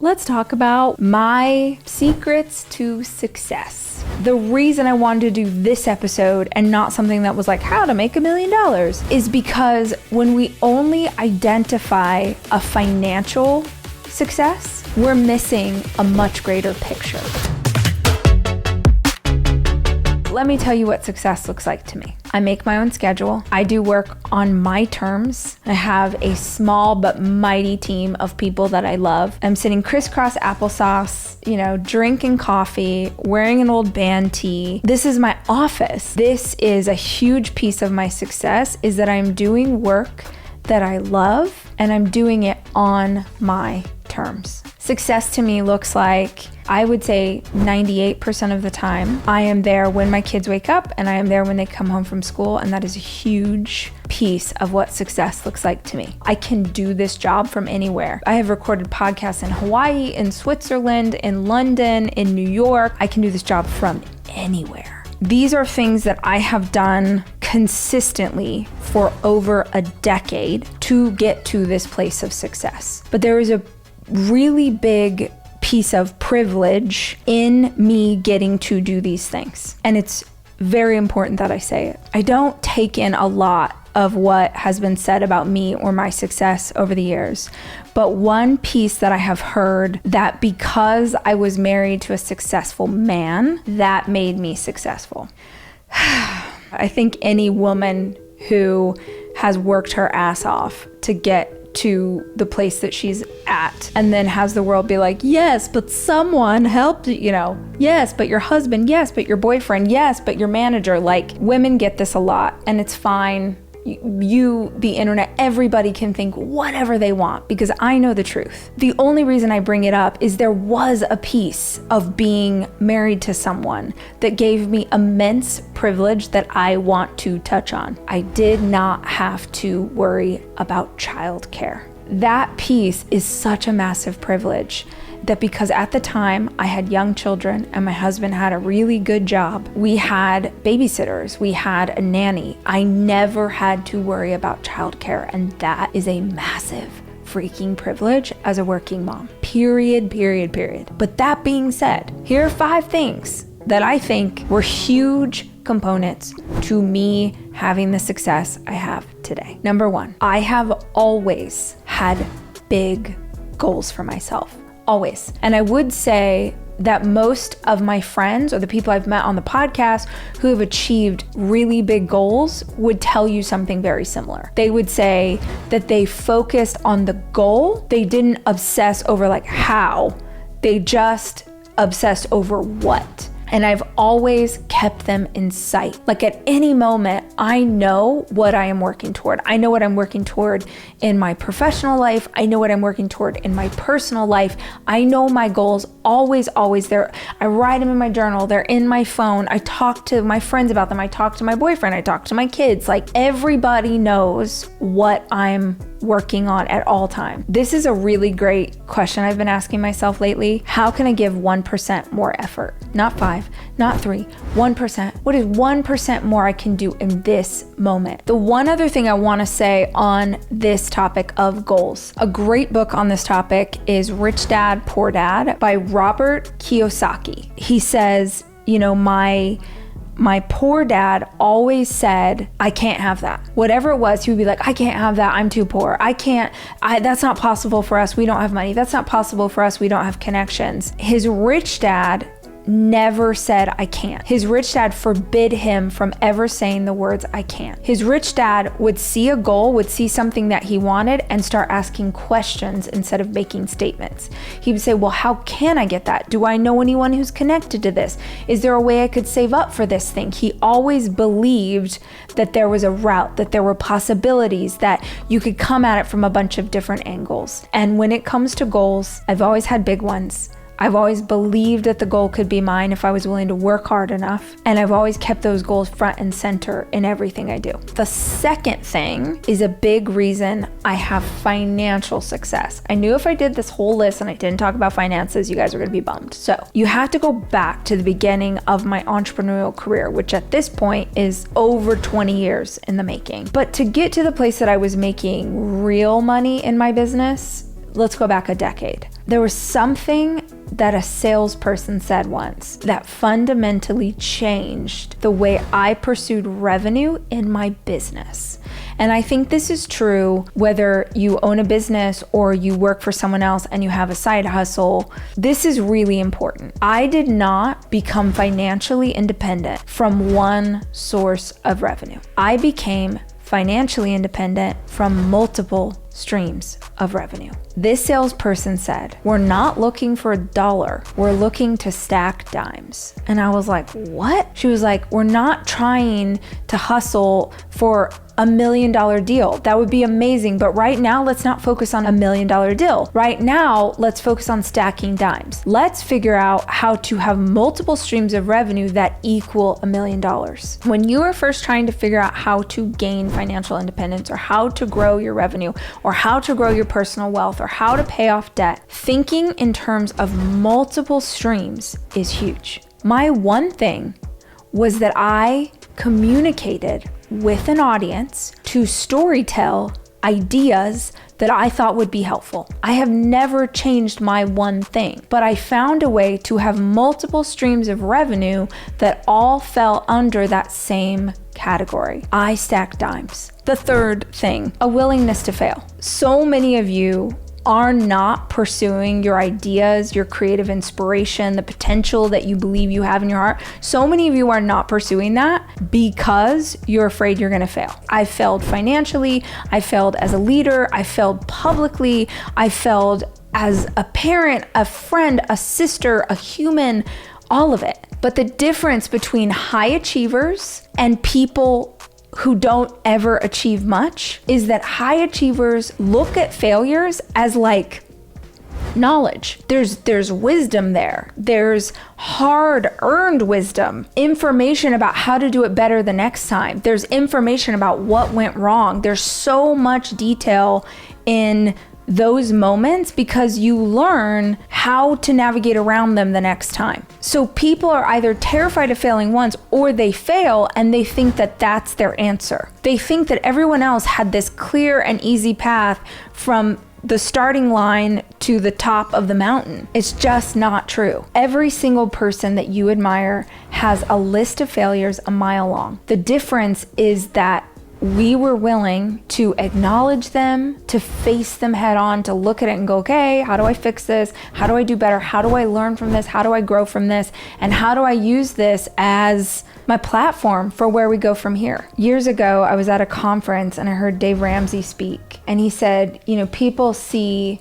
Let's talk about my secrets to success. The reason I wanted to do this episode and not something that was like how to make $1 million is because when we only identify a financial success, we're missing a much greater picture. Let me tell you what success looks like to me. I make my own schedule. I do work on my terms. I have a small but mighty team of people that I love. I'm sitting crisscross applesauce, drinking coffee, wearing an old band tee. This is my office. This is a huge piece of my success, is that I'm doing work that I love and I'm doing it on my terms. Success to me looks like, I would say 98% of the time, I am there when my kids wake up and I am there when they come home from school, and that is a huge piece of what success looks like to me. I can do this job from anywhere. I have recorded podcasts in Hawaii, in Switzerland, in London, in New York. I can do this job from anywhere. These are things that I have done consistently for over a decade to get to this place of success. But there is a really big piece of privilege in me getting to do these things. And it's very important that I say it. I don't take in a lot of what has been said about me or my success over the years. But one piece that I have heard, that because I was married to a successful man, that made me successful. I think any woman who has worked her ass off to get to the place that she's at and then has the world be like, yes, but someone helped, yes, but your husband, yes, but your boyfriend, yes, but your manager. Like, women get this a lot, and it's fine. You, the internet, everybody can think whatever they want, because I know the truth. The only reason I bring it up is there was a piece of being married to someone that gave me immense privilege that I want to touch on. I did not have to worry about childcare. That piece is such a massive privilege, that because at the time I had young children and my husband had a really good job, we had babysitters, we had a nanny. I never had to worry about childcare, and that is a massive freaking privilege as a working mom. Period. But that being said, here are 5 things that I think were huge components to me having the success I have today. Number 1, I have always had big goals for myself. Always. And I would say that most of my friends or the people I've met on the podcast who have achieved really big goals would tell you something very similar. They would say that they focused on the goal. They didn't obsess over like how, they just obsessed over what. And I've always kept them in sight. Like, at any moment, I know what I am working toward. I know what I'm working toward in my professional life. I know what I'm working toward in my personal life. I know my goals always there. I write them in my journal. They're in my phone. I talk to my friends about them. I talk to my boyfriend. I talk to my kids. Like, everybody knows what I'm working on at all times. This is a really great question I've been asking myself lately. How can I give 1% more effort? Not 5, not 3, 1%. What is 1% more I can do in this moment? The one other thing I want to say on this topic of goals, a great book on this topic is Rich Dad, Poor Dad by Robert Kiyosaki. He says, my poor dad always said, I can't have that. Whatever it was, he would be like, I can't have that. I'm too poor. That's not possible for us. We don't have money. That's not possible for us. We don't have connections. His rich dad never said, I can't. His rich dad forbid him from ever saying the words, I can't. His rich dad would see a goal, would see something that he wanted, and start asking questions instead of making statements. He would say, well, how can I get that? Do I know anyone who's connected to this? Is there a way I could save up for this thing? He always believed that there was a route, that there were possibilities, that you could come at it from a bunch of different angles. And when it comes to goals, I've always had big ones. I've always believed that the goal could be mine if I was willing to work hard enough. And I've always kept those goals front and center in everything I do. The second thing is a big reason I have financial success. I knew if I did this whole list and I didn't talk about finances, you guys are going to be bummed. So you have to go back to the beginning of my entrepreneurial career, which at this point is over 20 years in the making. But to get to the place that I was making real money in my business, let's go back a decade. There was something that a salesperson said once that fundamentally changed the way I pursued revenue in my business. And I think this is true whether you own a business or you work for someone else and you have a side hustle. This is really important. I did not become financially independent from one source of revenue. I became financially independent from multiple streams of revenue. This salesperson said, we're not looking for $1, we're looking to stack dimes. And I was like, what? She was like, we're not trying to hustle for $1 million deal. That would be amazing. But right now, let's not focus on $1 million deal. Right now, let's focus on stacking dimes. Let's figure out how to have multiple streams of revenue that equal $1 million. When you are first trying to figure out how to gain financial independence or how to grow your revenue or how to grow your personal wealth or how to pay off debt, thinking in terms of multiple streams is huge. My one thing was that I communicated with an audience to storytell ideas that I thought would be helpful. I have never changed my one thing, but I found a way to have multiple streams of revenue that all fell under that same category. I stack dimes. The third thing, a willingness to fail. So many of you are not pursuing your ideas, your creative inspiration, the potential that you believe you have in your heart. So many of you are not pursuing that because you're afraid you're going to fail. I failed financially. I failed as a leader. I failed publicly. I failed as a parent, a friend, a sister, a human, all of it. But the difference between high achievers and people who don't ever achieve much is that high achievers look at failures as like knowledge. There's wisdom there. There's hard-earned wisdom, information about how to do it better the next time. There's information about what went wrong. There's so much detail in those moments because you learn how to navigate around them the next time. So people are either terrified of failing once or they fail and they think that that's their answer. They think that everyone else had this clear and easy path from the starting line to the top of the mountain. It's just not true. Every single person that you admire has a list of failures a mile long. The difference is that we were willing to acknowledge them, to face them head on, to look at it and go, okay, how do I fix this? How do I do better? How do I learn from this? How do I grow from this? And how do I use this as my platform for where we go from here? Years ago, I was at a conference and I heard Dave Ramsey speak. And he said, people see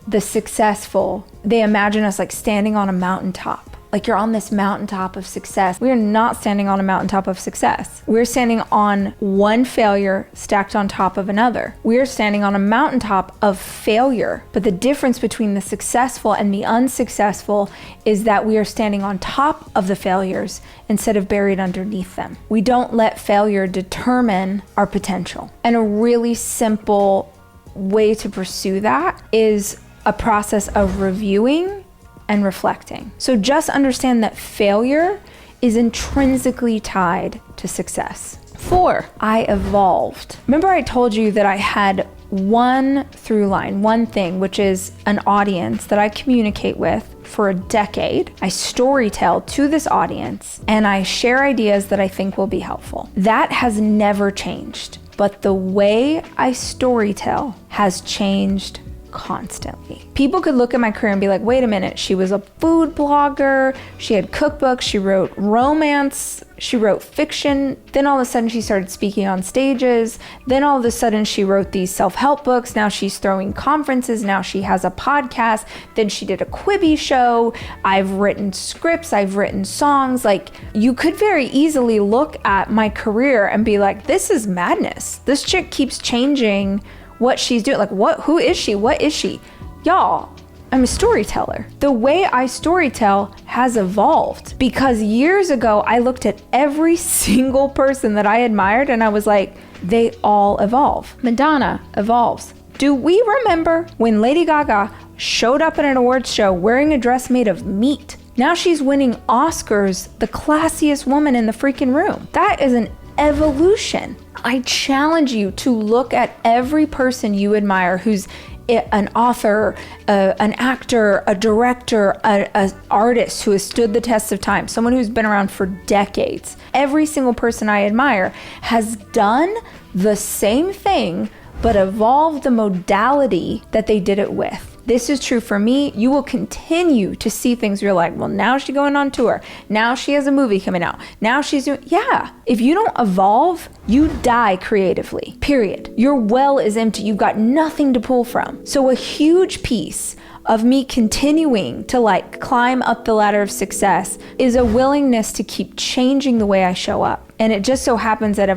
the successful, they imagine us like standing on a mountaintop. Like you're on this mountaintop of success. We are not standing on a mountaintop of success. We're standing on one failure stacked on top of another. We're standing on a mountaintop of failure. But the difference between the successful and the unsuccessful is that we are standing on top of the failures instead of buried underneath them. We don't let failure determine our potential. And a really simple way to pursue that is a process of reviewing and reflecting. So just understand that failure is intrinsically tied to success. 4, I evolved. Remember I told you that I had one through line, one thing, which is an audience that I communicate with for a decade. I storytell to this audience and I share ideas that I think will be helpful. That has never changed, but the way I storytell has changed constantly. People could look at my career and be like, wait a minute, she was a food blogger, she had cookbooks, she wrote romance, she wrote fiction, then all of a sudden she started speaking on stages, then all of a sudden she wrote these self-help books, now she's throwing conferences, now she has a podcast, then she did a Quibi show, I've written scripts, I've written songs. Like, you could very easily look at my career and be like, this is madness. This chick keeps changing what she's doing. Like, who is she? What is she? Y'all, I'm a storyteller. The way I storytell has evolved because years ago, I looked at every single person that I admired and I was like, they all evolve. Madonna evolves. Do we remember when Lady Gaga showed up at an awards show wearing a dress made of meat? Now she's winning Oscars, the classiest woman in the freaking room. That is an evolution. I challenge you to look at every person you admire who's an author, an actor, a director, an artist who has stood the test of time, someone who's been around for decades. Every single person I admire has done the same thing, but evolved the modality that they did it with. This is true for me. You will continue to see things where you're like, well, now she's going on tour. Now she has a movie coming out. Now she's doing, yeah. If you don't evolve, you die creatively, period. Your well is empty. You've got nothing to pull from. So a huge piece of me continuing to like climb up the ladder of success is a willingness to keep changing the way I show up. And it just so happens that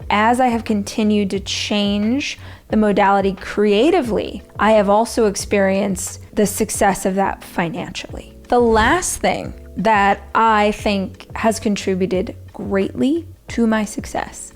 as I have continued to change the modality creatively, I have also experienced the success of that financially. The last thing that I think has contributed greatly to my success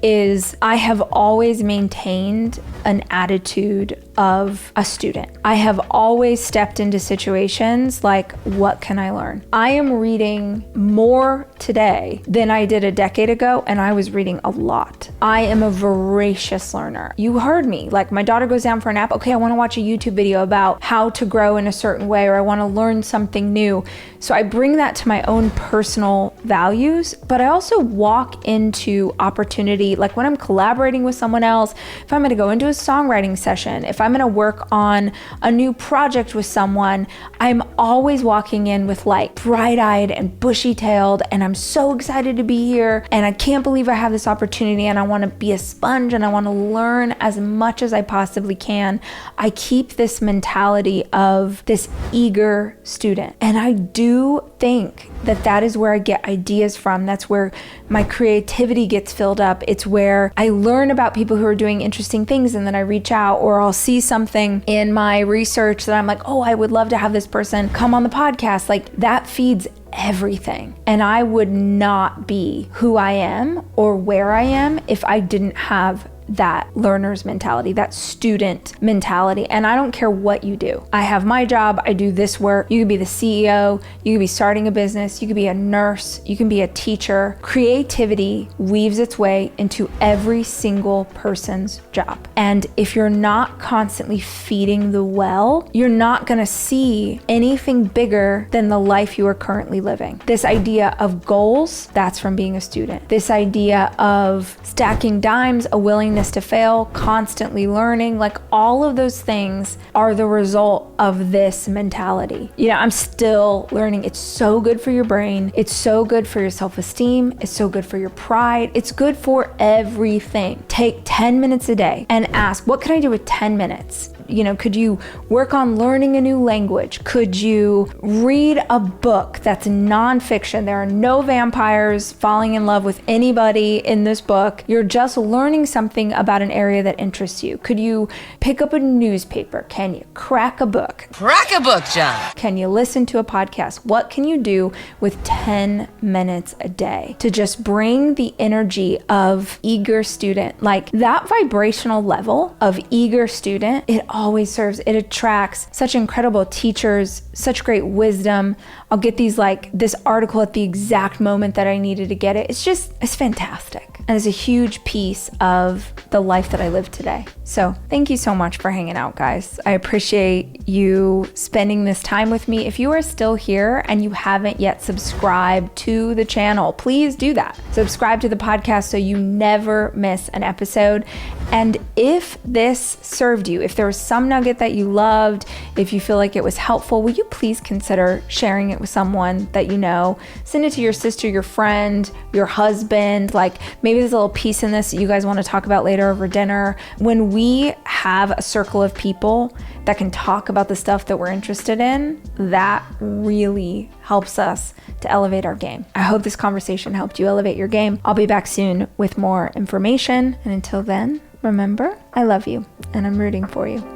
is I have always maintained an attitude of a student. I have always stepped into situations like, what can I learn? I am reading more today than I did a decade ago, and I was reading a lot. I am a voracious learner. You heard me, like my daughter goes down for a nap. Okay, I want to watch a YouTube video about how to grow in a certain way, or I want to learn something new. So I bring that to my own personal values, but I also walk into opportunity, like when I'm collaborating with someone else, if I'm going to go into a songwriting session, if I'm going to work on a new project with someone, I'm always walking in with like bright-eyed and bushy-tailed, and I'm so excited to be here, and I can't believe I have this opportunity, and I want to be a sponge, and I want to learn as much as I possibly can. I keep this mentality of this eager student, and I do think that that is where I get ideas from. That's where my creativity gets filled up. It's where I learn about people who are doing interesting things, and then I reach out, or I'll see something in my research that I'm like, oh, I would love to have this person come on the podcast. Like that feeds everything. And I would not be who I am or where I am if I didn't have that learner's mentality, that student mentality. And I don't care what you do. I have my job, I do this work. You could be the CEO, you could be starting a business, you could be a nurse, you can be a teacher. Creativity weaves its way into every single person's job. And if you're not constantly feeding the well, you're not gonna see anything bigger than the life you are currently living. This idea of goals, that's from being a student. This idea of stacking dimes, a willingness to fail, constantly learning, like all of those things are the result of this mentality. You know, I'm still learning. It's so good for your brain. It's so good for your self-esteem. It's so good for your pride. It's good for everything. Take 10 minutes a day and ask, what can I do with 10 minutes? You know, could you work on learning a new language? Could you read a book that's nonfiction? There are no vampires falling in love with anybody in this book. You're just learning something about an area that interests you. Could you pick up a newspaper? Can you crack a book? Crack a book, John. Can you listen to a podcast? What can you do with 10 minutes a day to just bring the energy of eager student? Like that vibrational level of eager student, it always serves. It attracts such incredible teachers, such great wisdom. I'll get this article at the exact moment that I needed to get it. It's fantastic. And it's a huge piece of the life that I live today. So thank you so much for hanging out, guys. I appreciate you spending this time with me. If you are still here and you haven't yet subscribed to the channel, please do that. Subscribe to the podcast so you never miss an episode. And if this served you, if there was some nugget that you loved, if you feel like it was helpful, will you please consider sharing it with someone that you know? Send it to your sister, your friend, your husband. Like maybe there's a little piece in this that you guys want to talk about later over dinner. When we have a circle of people that can talk about the stuff that we're interested in, that really helps us to elevate our game. I hope this conversation helped you elevate your game. I'll be back soon with more information. And until then, remember, I love you and I'm rooting for you.